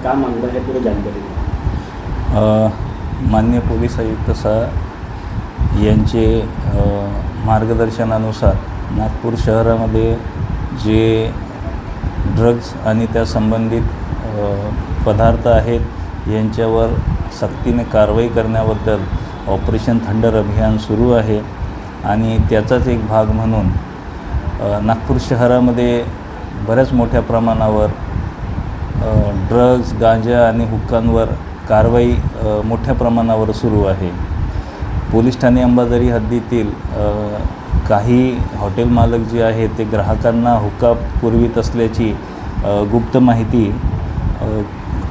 का मागता है पूरी जानकारी दें। माननीय पोलीस आयुक्त यांचे मार्गदर्शनानुसार नागपूर शहरामध्ये जे ड्रग्ज आणि त्या संबंधित पदार्थ आहेत यांच्यावर सक्तीने कारवाई करण्याबद्दल ऑपरेशन थंडर अभियान सुरू आहे आणि त्याचाच एक भाग म्हणून नागपूर शहरामध्ये बऱ्याच मोठ्या प्रमाणावर ड्रग्ज, गांजा आणि हुक्कांवर कारवाई मोठ्या प्रमाणावर सुरू आहे। पोलीस ठाणे अंबाझरी हद्दीतील काही हॉटेल मालक जे आहेत ते ग्राहकांना हुक्का पुरवित असल्याची गुप्त माहिती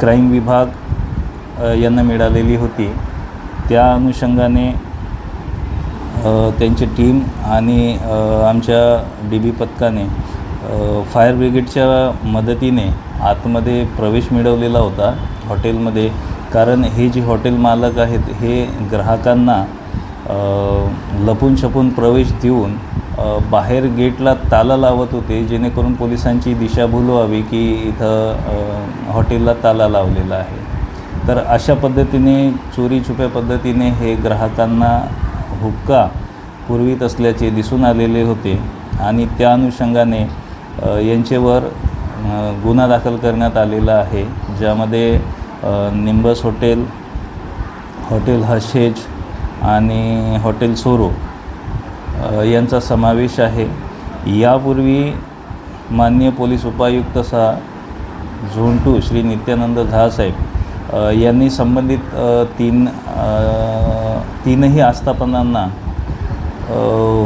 क्राईम विभाग यांना मिळालेली होती। त्या अनुषंगाने त्यांची टीम आणि आमच्या DB पथकाने फायर ब्रिगेडच्या मदतीने आतमध्ये प्रवेश मिळवलेला होता हॉटेलमध्ये। कारण हे जे हॉटेल मालक आहेत हे ग्राहकांना लपून छपून प्रवेश देऊन बाहेर गेटला ताला लावत होते, जेणेकरून पोलिसांची दिशाभूल व्हावी की इथं हॉटेलला ताला लावलेला आहे। तर अशा पद्धतीने चोरी छुप्या पद्धतीने हे ग्राहकांना हुक्का पुरवित असल्याचे दिसून आलेले होते आणि त्या अनुषंगाने यांच्यावर गुन्हा दाखल करण्यात आलेला आहे, ज्यामध्ये निंबस हॉटेल, हॉटेल हर्षेज आणि हॉटेल सोरो यांचा समावेश आहे। यापूर्वी माननीय पोलीस उपायुक्त झोन 2 श्री नित्यानंद झा साहेब यांनी संबंधित तीनही आस्थापनांना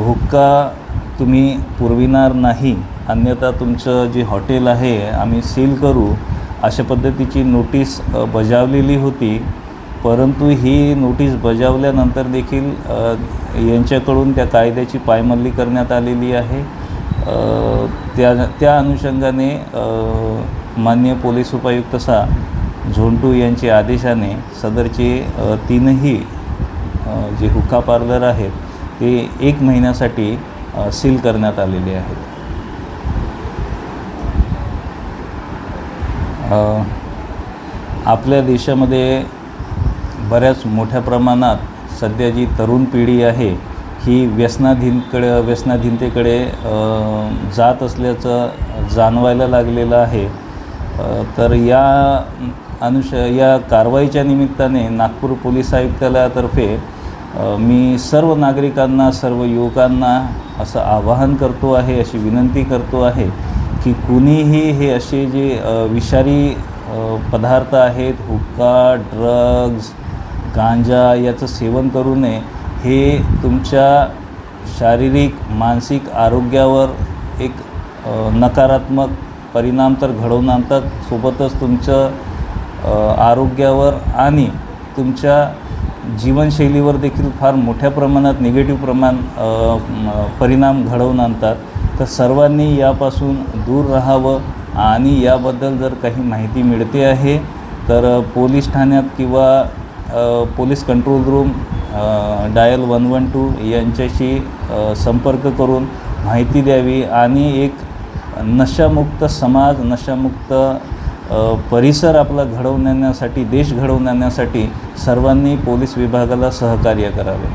हुक्का तुम्ही पुरविणार नाही, अन्यथा तुमचं जे हॉटेल आहे आम्ही सील करू, अशा पद्धतीची नोटीस बजावलेली होती। परंतु ही नोटीस बजावल्यानंतर देखील यांच्याकडून त्या कायद्याची पायमल्ली करण्यात आलेली आहे। त्या अनुषंगाने माननीय पोलीस उपायुक्त झोन 2 यांच्या आदेशाने सदरचे तीनही जे हुक्का पार्लर आहेत ते 1 महिन्यासाठी सील करण्यात आलेले आहेत। आपल्या देशामध्ये बऱ्याच मोठ्या प्रमाणात सध्या जी तरुण पिढी आहे ही व्यसनाधीनतेकडे जात असल्याचं जाणवायला लागलेलं आहे। तर या कारवाईच्या निमित्ताने नागपूर पोलीस आयुक्तालयातर्फे मी सर्व नागरिकांना, सर्व युवकांना असं आवाहन करतो आहे, अशी विनंती करतो आहे की कुणीही हे असे जे विषारी पदार्थ आहेत, हुक्का, ड्रग्ज, गांजा याचं सेवन करू नये। हे तुमच्या शारीरिक, मानसिक आरोग्यावर एक नकारात्मक परिणाम तर घडवून आणतात, सोबतच तुमचं आरोग्यावर आणि तुमच्या जीवनशैलीवर देखील फार मोठ्या प्रमाणात निगेटिव्ह परिणाम घडवून आणतात। तर सर्वांनी यापासून दूर राहावं आणि याबद्दल जर काही माहिती मिळते आहे तर पोलीस ठाण्यात किंवा पोलीस कंट्रोल रूम डायल 112 यांच्याशी संपर्क करून माहिती द्यावी आणि एक नशामुक्त समाज, नशामुक्त परिसर आपला घडवून आणण्यासाठी, देश घडवून आणण्यासाठी सर्वांनी पोलीस विभागाला सहकार्य करावे।